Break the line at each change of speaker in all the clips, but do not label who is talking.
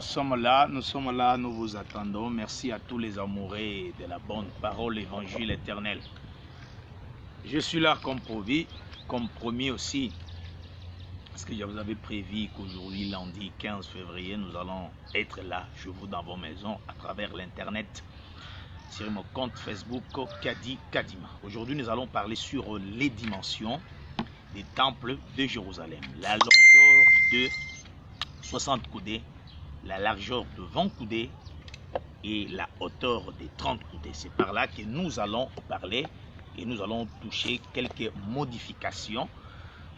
sommes là, nous vous attendons. Merci à tous les amoureux de la bonne parole, l'évangile éternel. Je suis là comme promis aussi, parce que je vous avais prévu qu'aujourd'hui, lundi 15 février, nous allons être là, chez vous, dans vos maisons, à travers l'internet, sur mon compte Facebook Kadi Kadima. Aujourd'hui, nous allons parler sur les dimensions des temples de Jérusalem. La longueur de 60 coudées, la largeur de 20 coudées et la hauteur de 30 coudées. C'est par là que nous allons parler et nous allons toucher quelques modifications.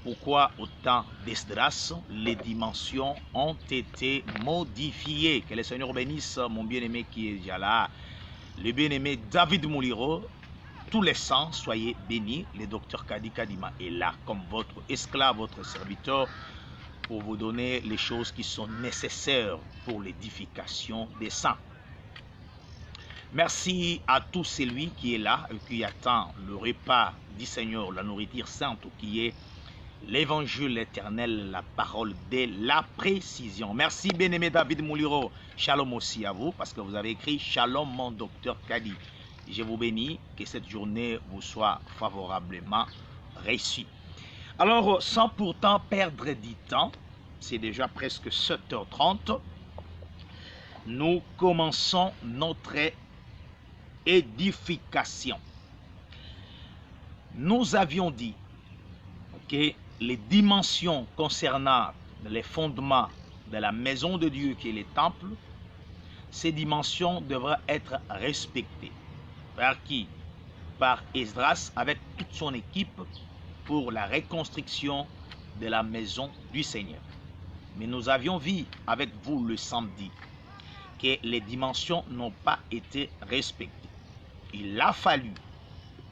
Pourquoi au temps d'Esdras, les dimensions ont été modifiées? Que le Seigneur bénisse mon bien-aimé qui est déjà là, le bien-aimé David Mouliro. Tous les saints, soyez bénis. Le docteur Kadi Kadima est là comme votre esclave, votre serviteur, pour vous donner les choses qui sont nécessaires pour l'édification des saints. Merci à tout celui qui est là et qui attend le repas du Seigneur, la nourriture sainte qui est l'évangile éternel, la parole de la précision. Merci bien-aimé David Mouliro. Shalom aussi à vous parce que vous avez écrit Shalom mon docteur Kadi. Je vous bénis, que cette journée vous soit favorablement réussie. Alors, sans pourtant perdre du temps, c'est déjà presque 7h30, nous commençons notre édification. Nous avions dit que les dimensions concernant les fondements de la maison de Dieu qui est le temple, ces dimensions devraient être respectées. Par qui? Par Esdras avec toute son équipe pour la reconstruction de la maison du Seigneur. Mais nous avions vu avec vous le samedi que les dimensions n'ont pas été respectées. Il a fallu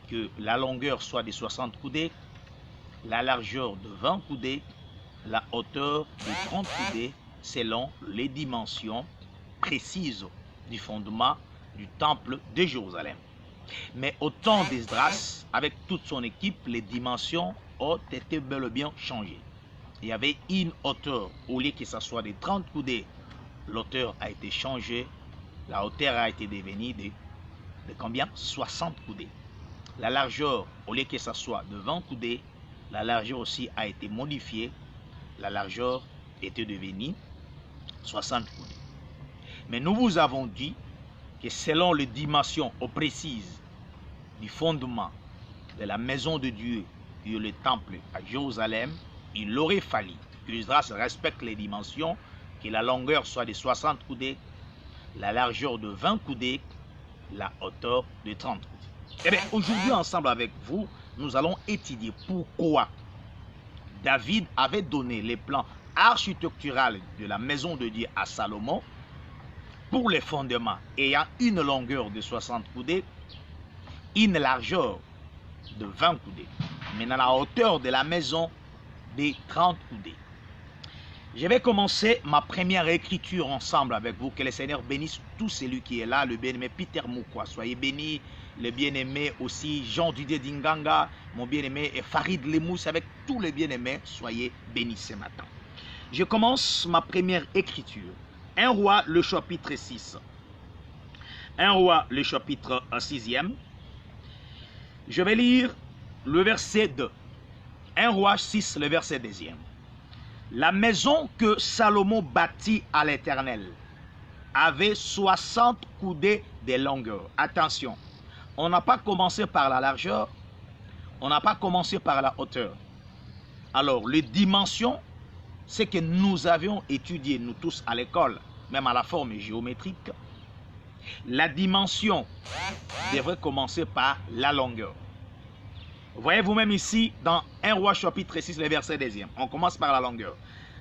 que la longueur soit de 60 coudées, la largeur de 20 coudées, la hauteur de 30 coudées selon les dimensions précises du fondement du temple de Jérusalem. Mais au temps d'Esdras, avec toute son équipe, les dimensions ont été bel et bien changées. Il y avait une hauteur, au lieu que ce soit de 30 coudées, l'hauteur a été changée, la hauteur a été devenue de combien? 60 coudées. La largeur, au lieu que ce soit de 20 coudées, la largeur aussi a été modifiée, la largeur était devenue 60 coudées. Mais nous vous avons dit que selon les dimensions précises du fondement de la maison de Dieu et le temple à Jérusalem, il aurait fallu que Esdras respecte les dimensions, que la longueur soit de 60 coudées, la largeur de 20 coudées, la hauteur de 30 coudées. Eh bien, aujourd'hui, ensemble avec vous, nous allons étudier pourquoi David avait donné les plans architecturaux de la maison de Dieu à Salomon pour les fondements ayant une longueur de 60 coudées, une largeur de 20 coudées, mais dans la hauteur de la maison de 30 coudées. Je vais commencer ma première écriture ensemble avec vous. Que le Seigneur bénisse tout celui qui est là, le bien-aimé Peter Moukwa. Soyez bénis, le bien-aimé aussi Jean Didier Dinganga, mon bien-aimé Farid Lemous, avec tous les bien-aimés, soyez bénis ce matin. Je commence ma première écriture. 1 Roi, le chapitre 6. 1 Roi, le chapitre 6e. Je vais lire le verset 2. 1 Roi 6, le verset 2e. La maison que Salomon bâtit à l'Éternel avait 60 coudées de longueur. Attention, on n'a pas commencé par la largeur, on n'a pas commencé par la hauteur. Alors, les dimensions, c'est que nous avions étudié, nous tous à l'école, même à la forme géométrique, la dimension devrait commencer par la longueur. Vous voyez vous-même ici, dans 1 Roi chapitre 6, le verset 2e, on commence par la longueur.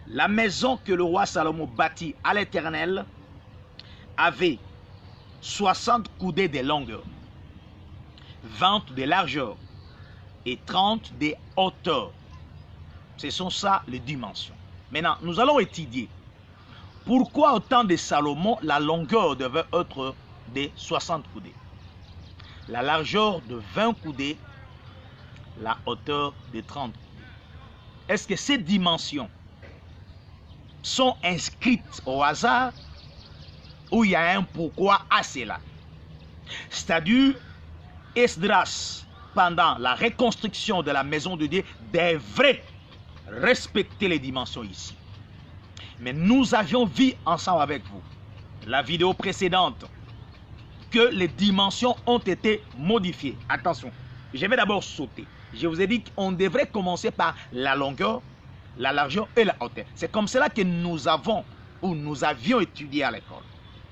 La maison que le roi Salomon bâtit à l'Éternel avait 60 coudées de longueur, 20 de largeur et 30 de hauteur. Ce sont ça les dimensions. Maintenant, nous allons étudier pourquoi au temps de Salomon, la longueur devait être de 60 coudées, la largeur de 20 coudées, la hauteur de 30 coudées. Est-ce que ces dimensions sont inscrites au hasard où il y a un pourquoi à cela. C'est-à-dire, Esdras, pendant la reconstruction de la maison de Dieu, devrait respecter les dimensions ici. Mais nous avions vu ensemble avec vous, la vidéo précédente, que les dimensions ont été modifiées. Attention, je vais d'abord sauter. Je vous ai dit qu'on devrait commencer par la longueur, la largeur et la hauteur. C'est comme cela que nous avions étudié à l'école,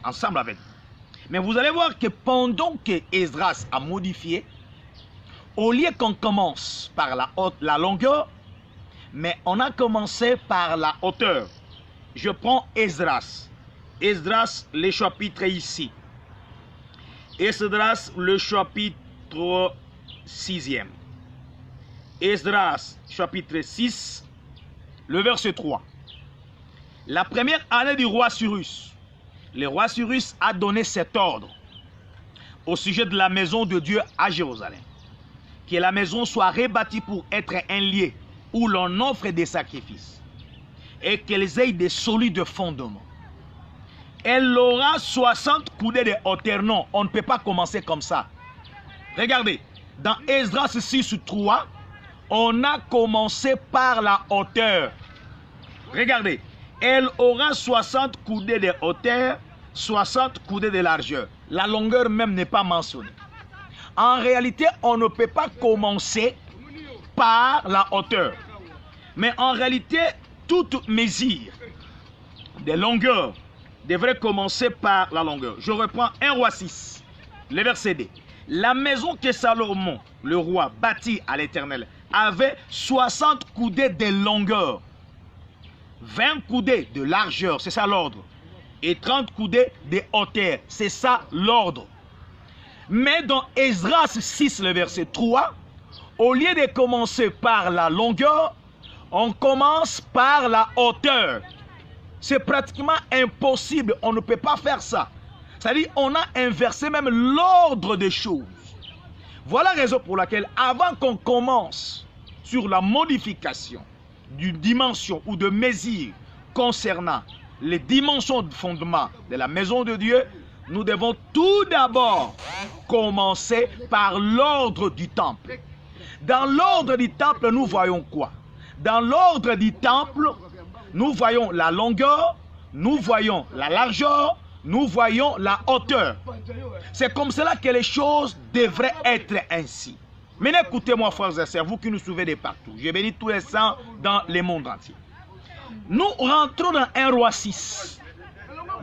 ensemble avec vous. Mais vous allez voir que pendant que Esdras a modifié, au lieu qu'on commence par la longueur, mais on a commencé par la hauteur. Je prends Esdras. Esdras, le chapitre ici. Esdras, le chapitre 6e. Esdras, chapitre 6, le verset 3. La première année du roi Cyrus, le roi Cyrus a donné cet ordre au sujet de la maison de Dieu à Jérusalem. Que la maison soit rebâtie pour être un lieu où l'on offre des sacrifices et qu'elle ait des solides fondements. Elle aura 60 coudées de hauteur. Non, on ne peut pas commencer comme ça. Regardez, dans Esdras 6, 3, on a commencé par la hauteur. Regardez, elle aura 60 coudées de hauteur, 60 coudées de largeur. La longueur même n'est pas mentionnée. En réalité, on ne peut pas commencer par la hauteur. Mais en réalité, toute mesure de longueur devrait commencer par la longueur. Je reprends 1 roi 6, le verset 2. La maison que Salomon, le roi, bâtit à l'Éternel, avait 60 coudées de longueur, 20 coudées de largeur, c'est ça l'ordre, et 30 coudées de hauteur, c'est ça l'ordre. Mais dans Esdras 6, le verset 3, au lieu de commencer par la longueur, on commence par la hauteur. C'est pratiquement impossible, on ne peut pas faire ça. C'est-à-dire on a inversé même l'ordre des choses. Voilà la raison pour laquelle, avant qu'on commence sur la modification d'une dimension ou de mesure concernant les dimensions de fondement de la maison de Dieu, nous devons tout d'abord commencer par l'ordre du temple. Dans l'ordre du temple, nous voyons quoi? Dans l'ordre du temple, nous voyons la longueur, nous voyons la largeur, nous voyons la hauteur. C'est comme cela que les choses devraient être ainsi. Mais écoutez-moi, frères et sœurs, vous qui nous suivez de partout. Je bénis tous les saints dans le monde entier. Nous rentrons dans 1 roi 6.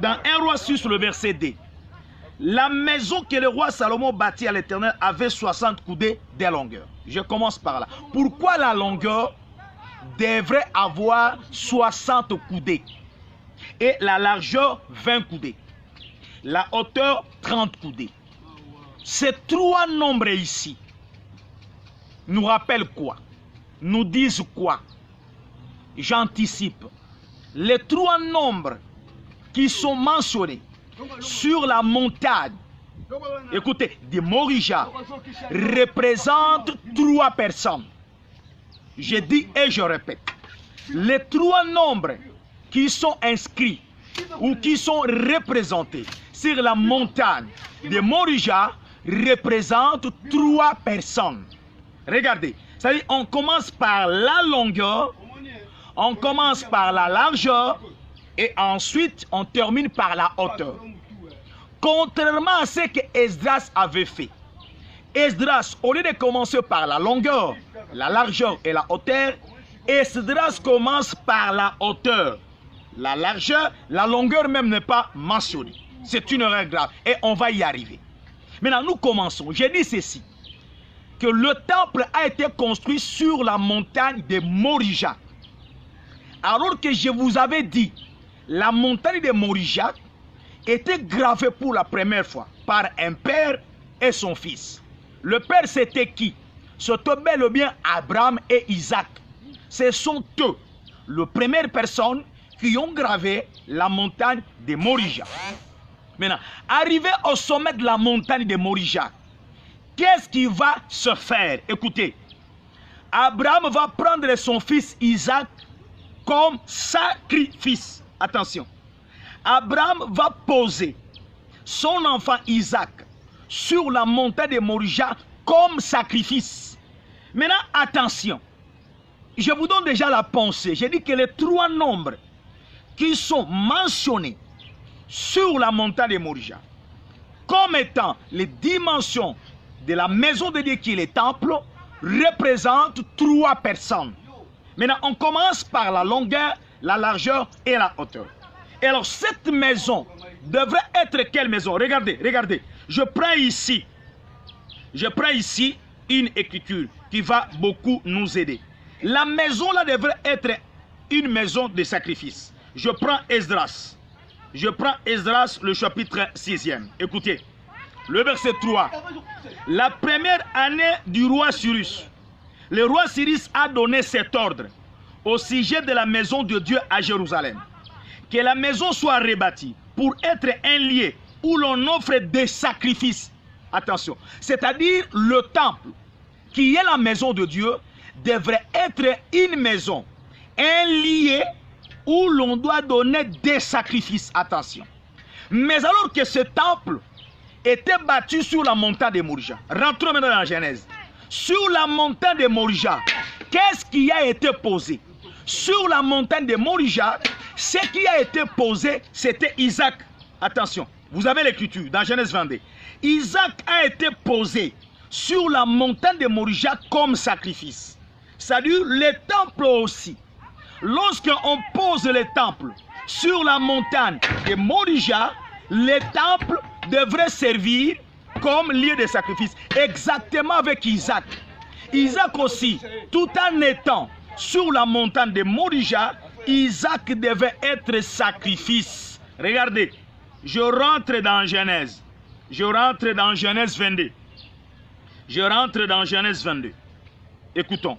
Dans 1 roi 6, le verset 2. La maison que le roi Salomon bâtit à l'Éternel avait 60 coudées de longueur. Je commence par là. Pourquoi la longueur devrait avoir 60 coudées et la largeur 20 coudées, la hauteur 30 coudées? Ces trois nombres ici nous rappellent quoi? Nous disent quoi? J'anticipe. Les trois nombres qui sont mentionnés sur la montagne, écoutez, de Morija, représentent trois personnes. Je dis et je répète, les trois nombres qui sont inscrits ou qui sont représentés sur la montagne de Morija représentent trois personnes. Regardez, c'est-à-dire on commence par la longueur, on commence par la largeur et ensuite on termine par la hauteur. Contrairement à ce que Esdras avait fait, Esdras, au lieu de commencer par la longueur, la largeur et la hauteur, Esdras commence par la hauteur. La largeur, la longueur même n'est pas mentionnée. C'est une erreur grave et on va y arriver. Maintenant, nous commençons. J'ai dit ceci, que le temple a été construit sur la montagne de Morija. Alors que je vous avais dit, la montagne de Morija était gravée pour la première fois par un père et son fils. Le père, c'était qui? C'était bel et bien Abraham et Isaac. Ce sont eux, les premières personnes qui ont gravé la montagne de Morija. Maintenant, arrivé au sommet de la montagne de Morija, qu'est-ce qui va se faire? Écoutez, Abraham va prendre son fils Isaac comme sacrifice. Attention, Abraham va poser son enfant Isaac sur la montagne de Morija comme sacrifice. Maintenant, attention. Je vous donne déjà la pensée. J'ai dit que les 3 nombres qui sont mentionnés sur la montagne de Morija comme étant les dimensions de la maison de Dieu qui est le temple représentent 3 personnes. Maintenant, on commence par la longueur, la largeur et la hauteur. Et alors, cette maison devrait être quelle maison? Regardez, regardez. Je prends ici une écriture qui va beaucoup nous aider. La maison là devrait être une maison de sacrifice. Je prends Esdras. Je prends Esdras, le chapitre 6e. Écoutez, le verset 3. La première année du roi Cyrus, le roi Cyrus a donné cet ordre au sujet de la maison de Dieu à Jérusalem. Que la maison soit rebâtie pour être un lieu où l'on offre des sacrifices. Attention, c'est-à-dire le temple, qui est la maison de Dieu, devrait être une maison, un lieu où l'on doit donner des sacrifices. Attention. Mais alors que ce temple était bâti sur la montagne de Morija, rentrons maintenant dans la Genèse. Sur la montagne de Morija, qu'est-ce qui a été posé? Sur la montagne de Morija, ce qui a été posé, c'était Isaac. Attention, vous avez l'écriture dans Genèse 22. Isaac a été posé sur la montagne de Morija comme sacrifice. C'est-à-dire le temple aussi. Lorsqu'on pose le temple sur la montagne de Morija, le temple devrait servir comme lieu de sacrifice. Exactement avec Isaac. Isaac aussi, tout en étant sur la montagne de Morija, Isaac devait être sacrifice. Regardez, je rentre dans Genèse. Je rentre dans Genèse 22. Je rentre dans Genèse 22. Écoutons.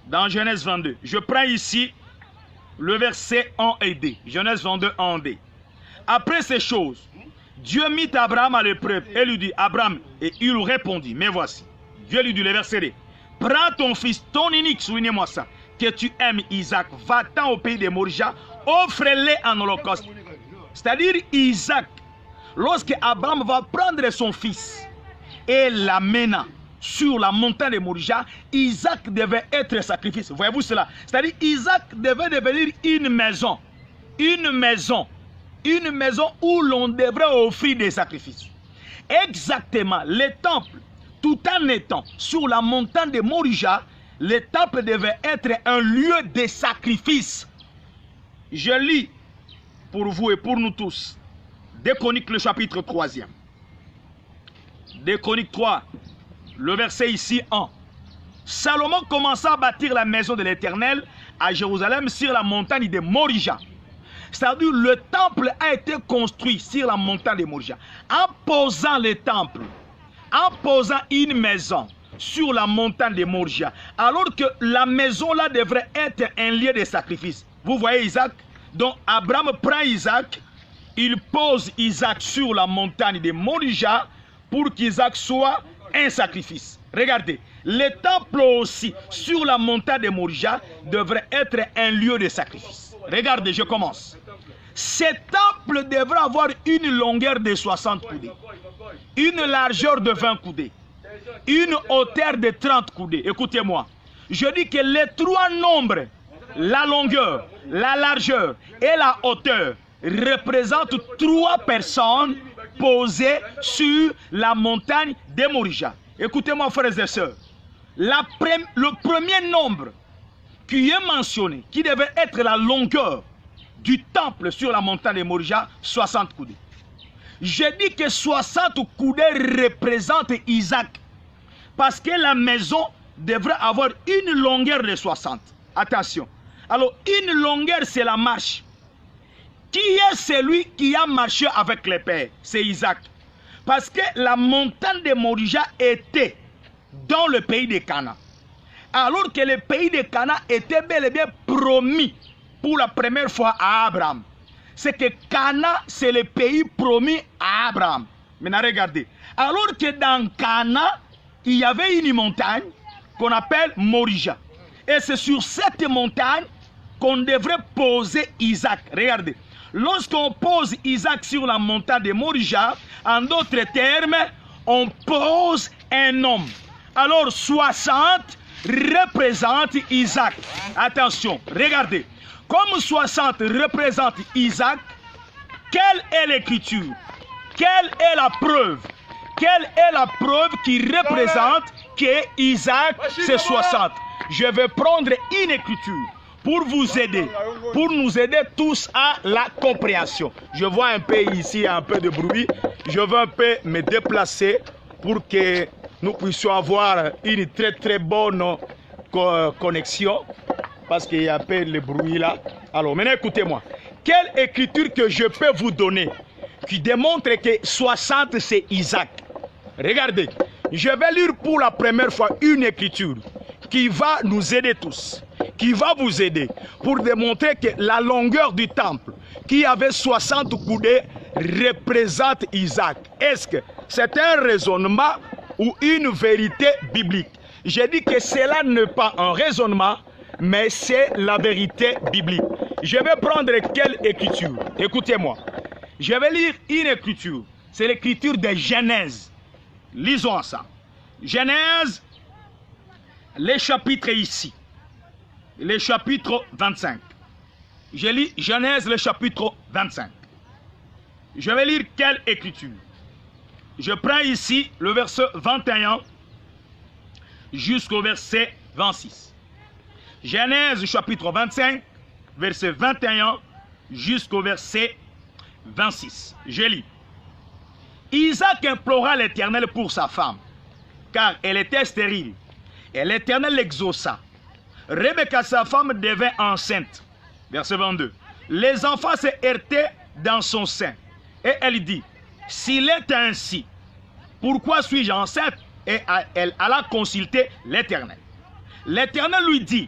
Dans Genèse 22. Je prends ici le verset 1 et 2. Genèse 22, 1 et 2. Après ces choses, Dieu mit Abraham à l'épreuve et lui dit, Abraham, et il lui répondit, mais voici. Dieu lui dit, le verset 2. Prends ton fils, ton unique, soulignez-moi ça, que tu aimes Isaac, va-t'en au pays de Morija, offre-le en holocauste. C'est-à-dire Isaac, lorsque Abraham va prendre son fils et l'amena sur la montagne de Morija, Isaac devait être sacrifice. Voyez-vous cela? C'est-à-dire Isaac devait devenir une maison. Une maison. Une maison où l'on devrait offrir des sacrifices. Exactement, le temple, tout en étant sur la montagne de Morija, le temple devait être un lieu de sacrifice. Je lis pour vous et pour nous tous 2 Chroniques, le chapitre 3e. 2 Chroniques 3, le verset ici 1. Salomon commença à bâtir la maison de l'Éternel à Jérusalem sur la montagne de Morija. C'est-à-dire le temple a été construit sur la montagne de Morija. En posant le temple, en posant une maison sur la montagne de Morija, alors que la maison là devrait être un lieu de sacrifice. Vous voyez Isaac? Donc Abraham prend Isaac, il pose Isaac sur la montagne de Morija pour qu'Isaac soit un sacrifice. Regardez, le temple aussi sur la montagne de Morija devrait être un lieu de sacrifice. Regardez, je commence. Ce temple devrait avoir une longueur de 60 coudées, une largeur de 20 coudées, une hauteur de 30 coudées. Écoutez-moi, je dis que les 3 nombres, la longueur, la largeur et la hauteur, représentent 3 personnes posées sur la montagne de Morija. Écoutez-moi, frères et sœurs, le premier nombre qui est mentionné, qui devait être la longueur du temple sur la montagne de Morija, 60 coudées. Je dis que 60 coudées représentent Isaac, parce que la maison devrait avoir une longueur de 60. Attention. Alors, une longueur, c'est la marche. Qui est celui qui a marché avec les pères? C'est Isaac. Parce que la montagne de Morija était dans le pays de Canaan. Alors que le pays de Canaan était bel et bien promis pour la première fois à Abraham. C'est que Canaan, c'est le pays promis à Abraham. Maintenant, regardez. Alors que dans Canaan, il y avait une montagne qu'on appelle Morija. Et c'est sur cette montagne qu'on devrait poser Isaac. Regardez. Lorsqu'on pose Isaac sur la montagne de Morija, en d'autres termes, on pose un homme. Alors 60 représente Isaac. Attention, regardez. Comme 60 représente Isaac, quelle est l'écriture? Quelle est la preuve? Quelle est la preuve qui représente que Isaac c'est 60? Je vais prendre une écriture pour vous aider, pour nous aider tous à la compréhension. Je vois un peu ici un peu de bruit. Je veux un peu me déplacer pour que nous puissions avoir une très bonne connexion. Parce qu'il y a un peu de bruit là. Alors maintenant écoutez-moi. Quelle écriture que je peux vous donner qui démontre que 60 c'est Isaac? Regardez, je vais lire pour la première fois une écriture qui va nous aider tous, qui va vous aider pour démontrer que la longueur du temple qui avait 60 coudées représente Isaac. Est-ce que c'est un raisonnement ou une vérité biblique? J'ai dit que cela n'est pas un raisonnement, mais c'est la vérité biblique. Je vais prendre quelle écriture? Écoutez-moi. Je vais lire une écriture. C'est l'écriture de Genèse. Lisons ça. Genèse, les chapitres ici. Le chapitre 25. Je lis Genèse, le chapitre 25. Je vais lire quelle écriture? Je prends ici le verset 21 jusqu'au verset 26. Genèse, chapitre 25, verset 21 jusqu'au verset 26. Je lis. Isaac implora l'Éternel pour sa femme, car elle était stérile. Et l'Éternel l'exauça. Rebecca, sa femme, devint enceinte. Verset 22. Les enfants se heurtaient dans son sein. Et elle dit, s'il est ainsi, pourquoi suis-je enceinte? Et elle alla consulter l'Éternel. L'Éternel lui dit,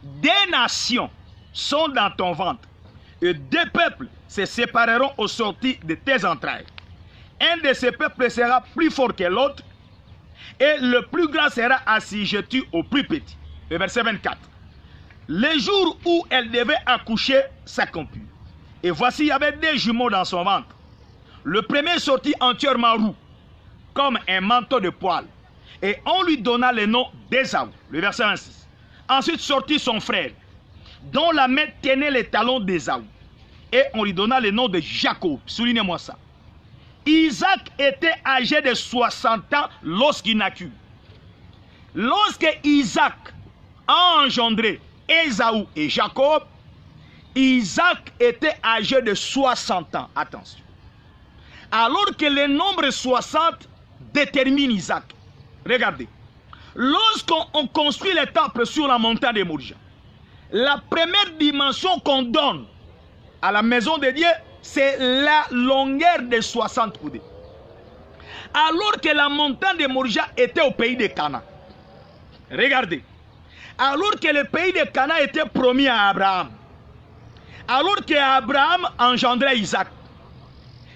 des nations sont dans ton ventre, et deux peuples se sépareront au sortir de tes entrailles. Un de ces peuples sera plus fort que l'autre, et le plus grand sera assujetti au plus petit. Le verset 24. Le jour où elle devait accoucher s'accomplit. Et voici, il y avait des jumeaux dans son ventre. Le premier sortit entièrement roux, comme un manteau de poil. Et on lui donna le nom d'Ésaü. Le verset 26. Ensuite sortit son frère, dont la main tenait les talons d'Ésaü. Et on lui donna le nom de Jacob. Soulignez-moi ça. Isaac était âgé de 60 ans lorsqu'il naquit. Lorsque Isaac a engendré Ésaü et Jacob, Isaac était âgé de 60 ans. Attention. Alors que le nombre 60 détermine Isaac. Regardez. Lorsqu'on construit le temple sur la montagne de Morija, la première dimension qu'on donne à la maison de Dieu, c'est la longueur de 60 coudées. Alors que la montagne de Morija était au pays de Canaan. Regardez. Alors que le pays de Canaan était promis à Abraham. Alors qu'Abraham engendrait Isaac.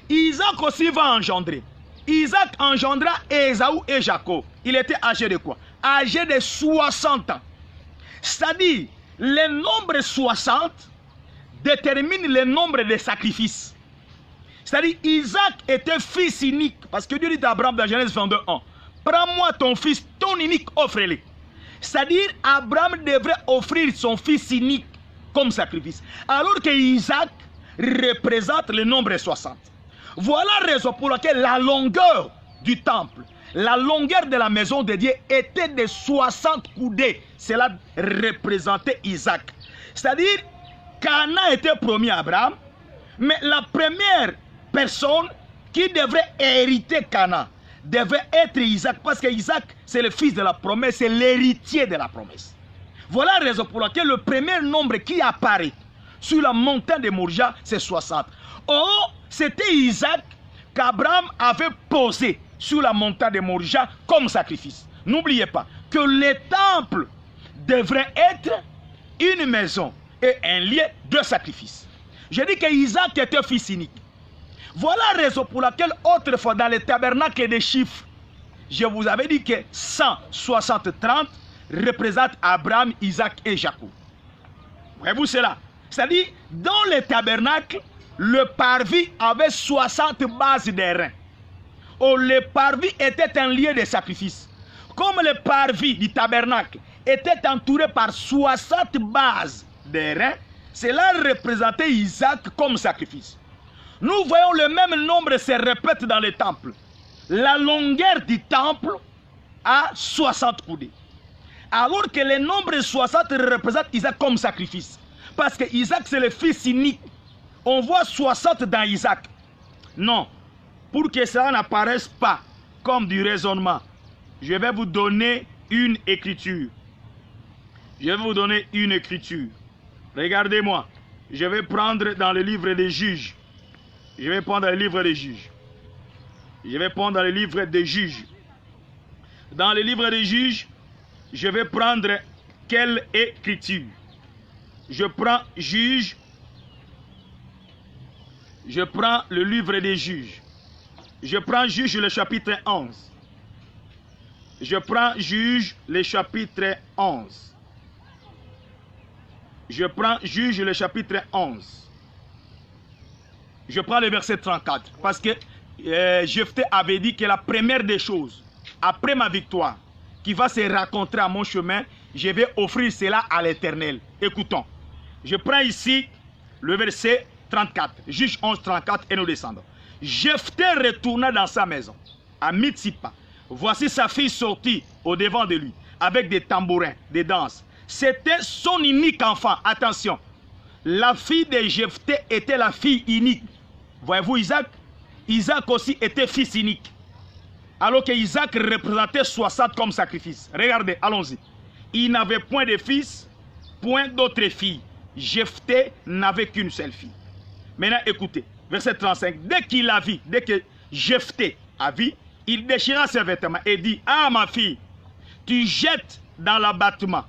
Isaac aussi va engendrer. Isaac engendra Ésaü et Jacob. Il était âgé de quoi? Âgé de 60 ans. C'est-à-dire, le nombre 60 détermine le nombre de sacrifices. C'est-à-dire, Isaac était fils unique. Parce que Dieu dit à Abraham dans Genèse 22:1, prends-moi ton fils, ton unique, offre-le. C'est-à-dire, Abraham devrait offrir son fils unique comme sacrifice. Alors que Isaac représente le nombre 60. Voilà la raison pour laquelle la longueur du temple, la longueur de la maison de Dieu était de 60 coudées. Cela représentait Isaac. C'est-à-dire, Canaan était promis à Abraham, mais la première personne qui devrait hériter Canaan devait être Isaac, parce que Isaac, c'est le fils de la promesse, c'est l'héritier de la promesse. Voilà la raison pour laquelle le premier nombre qui apparaît sur la montagne de Morija, c'est 60. Or, c'était Isaac qu'Abraham avait posé sur la montagne de Morija comme sacrifice. N'oubliez pas que le temple devrait être une maison et un lieu de sacrifice. Je dis que Isaac était fils unique. Voilà la raison pour laquelle autrefois dans le tabernacle des chiffres, je vous avais dit que 160-30 représente Abraham, Isaac et Jacob. Voyez-vous cela? C'est-à-dire, dans le tabernacle, le parvis avait 60 bases d'airain. Oh, le parvis était un lieu de sacrifice. Comme le parvis du tabernacle était entouré par 60 bases d'airain, cela représentait Isaac comme sacrifice. Nous voyons le même nombre se répète dans le temple. La longueur du temple a 60 coudées. Alors que le nombre 60 représente Isaac comme sacrifice. Parce que Isaac c'est le fils unique. On voit 60 dans Isaac. Non. Pour que cela n'apparaisse pas comme du raisonnement, je vais vous donner une écriture. Je vais vous donner une écriture. Regardez-moi. Je vais prendre dans le livre des juges. Je vais prendre le livre des juges. Je vais prendre le livre des juges. Dans le livre des juges, je vais prendre quelle écriture? Je prends juge. Je prends le livre des juges. Je prends juge le chapitre 11. Je prends juge le chapitre 11. Je prends juge le chapitre 11. Je prends le verset 34. Parce que Jephthé avait dit que la première des choses, après ma victoire, qui va se raconter à mon chemin, je vais offrir cela à l'Éternel. Écoutons. Je prends ici le verset 34. Juge 11, 34 et nous descendons. Jephthé retourna dans sa maison, à Mitzipha. Voici sa fille sortie au devant de lui, avec des tambourins, des danses. C'était son unique enfant. Attention, la fille de Jephthé était la fille unique. Voyez-vous Isaac? Isaac aussi était fils unique. Alors que Isaac représentait 60 comme sacrifice. Regardez, allons-y. Il n'avait point de fils, point d'autres filles. Jephthé n'avait qu'une seule fille. Maintenant, écoutez, verset 35. Dès qu'il la vit, dès que Jephthé a vu, il déchira ses vêtements et dit: ah, ma fille, tu jettes dans l'abattement.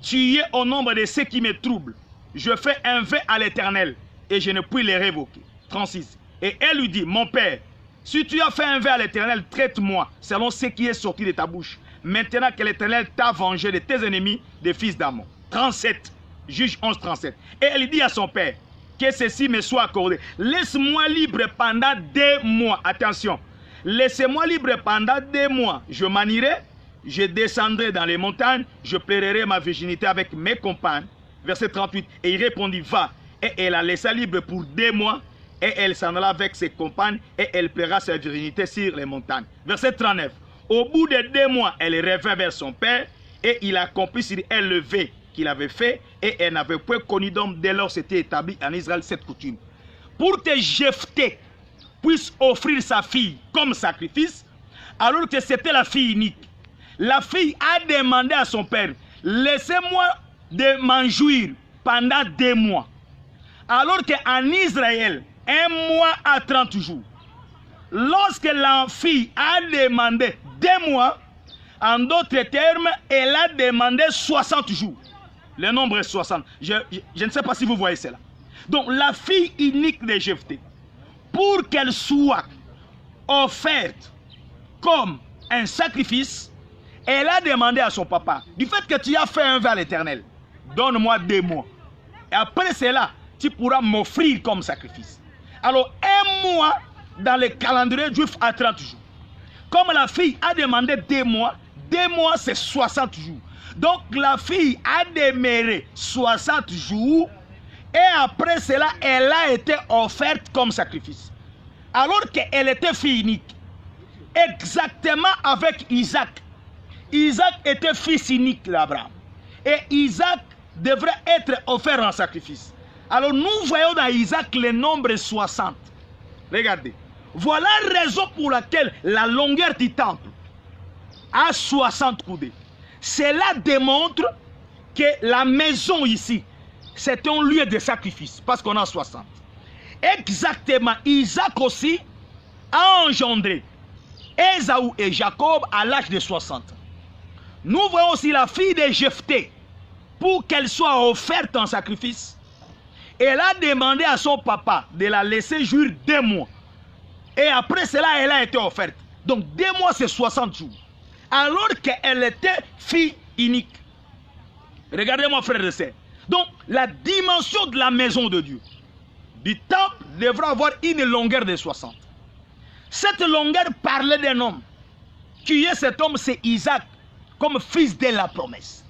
Tu es au nombre de ceux qui me troublent. Je fais un vœu à l'Éternel et je ne puis les révoquer. 36. Et elle lui dit: mon père, si tu as fait un vœu à l'Éternel, traite-moi selon ce qui est sorti de ta bouche. Maintenant que l'Éternel t'a vengé de tes ennemis, des fils d'Amon. 37. Juge 11, 37. Et elle dit à son père: que ceci me soit accordé. Laisse-moi libre pendant 2 mois. Attention. Laissez-moi libre pendant 2 mois. Je m'en irai, je descendrai dans les montagnes, je plairai ma virginité avec mes compagnes. Verset 38. Et il répondit: va. Et elle la laissa libre pour 2 mois. Et elle s'en alla avec ses compagnes et elle plaira sa virginité sur les montagnes. Verset 39. Au bout de 2 mois, elle revint vers son père et il accomplit sur elle le vœu qu'il avait fait et elle n'avait point connu d'homme. Dès lors, s'était établi en Israël cette coutume. Pour que Jephthé puisse offrir sa fille comme sacrifice, alors que c'était la fille unique, la fille a demandé à son père: laissez-moi de m'en jouir pendant 2 mois. Alors qu'en Israël, 1 mois à 30 jours. Lorsque la fille a demandé 2 mois, en d'autres termes, elle a demandé 60 jours. Le nombre est 60. Je ne sais pas si vous voyez cela. Donc la fille unique de Jephthé, pour qu'elle soit offerte comme un sacrifice, elle a demandé à son papa: du fait que tu as fait un vœu à l'Éternel, donne-moi 2 mois. Et après cela, tu pourras m'offrir comme sacrifice. Alors 1 mois dans le calendrier juif à 30 jours. Comme la fille a demandé 2 mois, 2 mois c'est 60 jours. Donc la fille a demeuré 60 jours et après cela, elle a été offerte comme sacrifice. Alors qu'elle était fille unique. Exactement avec Isaac. Isaac était fils unique d'Abraham. Et Isaac devrait être offert en sacrifice. Alors nous voyons dans Isaac le nombre 60. Regardez. Voilà la raison pour laquelle la longueur du temple a 60 coudées. Cela démontre que la maison ici, c'est un lieu de sacrifice, parce qu'on a 60. Exactement, Isaac aussi a engendré Ésaü et Jacob à l'âge de 60. Nous voyons aussi la fille de Jephthé, pour qu'elle soit offerte en sacrifice. Elle a demandé à son papa de la laisser jouir 2 mois. Et après cela, elle a été offerte. Donc 2 mois, c'est 60 jours. Alors qu'elle était fille unique. Regardez-moi, frère et sœur. Donc, la dimension de la maison de Dieu. du temple devra avoir une longueur de 60. Cette longueur parlait d'un homme. Qui est cet homme? C'est Isaac, comme fils de la promesse.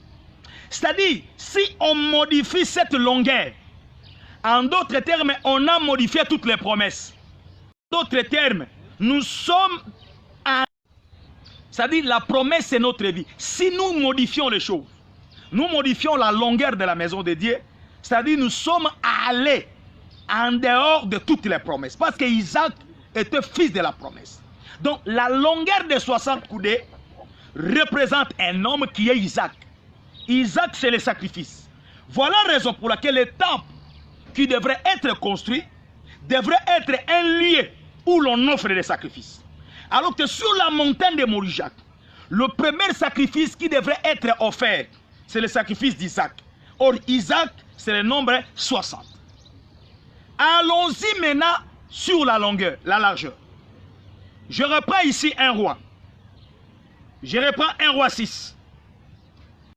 C'est-à-dire, si on modifie cette longueur, en d'autres termes, on a modifié toutes les promesses. En d'autres termes, nous sommes à... C'est-à-dire, la promesse, c'est notre vie. Si nous modifions les choses, nous modifions la longueur de la maison de Dieu, c'est-à-dire, nous sommes allés en dehors de toutes les promesses. Parce que Isaac était fils de la promesse. Donc, la longueur de 60 coudées représente un homme qui est Isaac. Isaac, c'est le sacrifice. Voilà la raison pour laquelle le temple qui devrait être construit devrait être un lieu où l'on offre des sacrifices. Alors que sur la montagne de Morijac, le premier sacrifice qui devrait être offert, c'est le sacrifice d'Isaac. Or, Isaac, c'est le nombre 60. Allons-y maintenant sur la longueur, la largeur. Je reprends ici un roi. Je reprends un roi 6.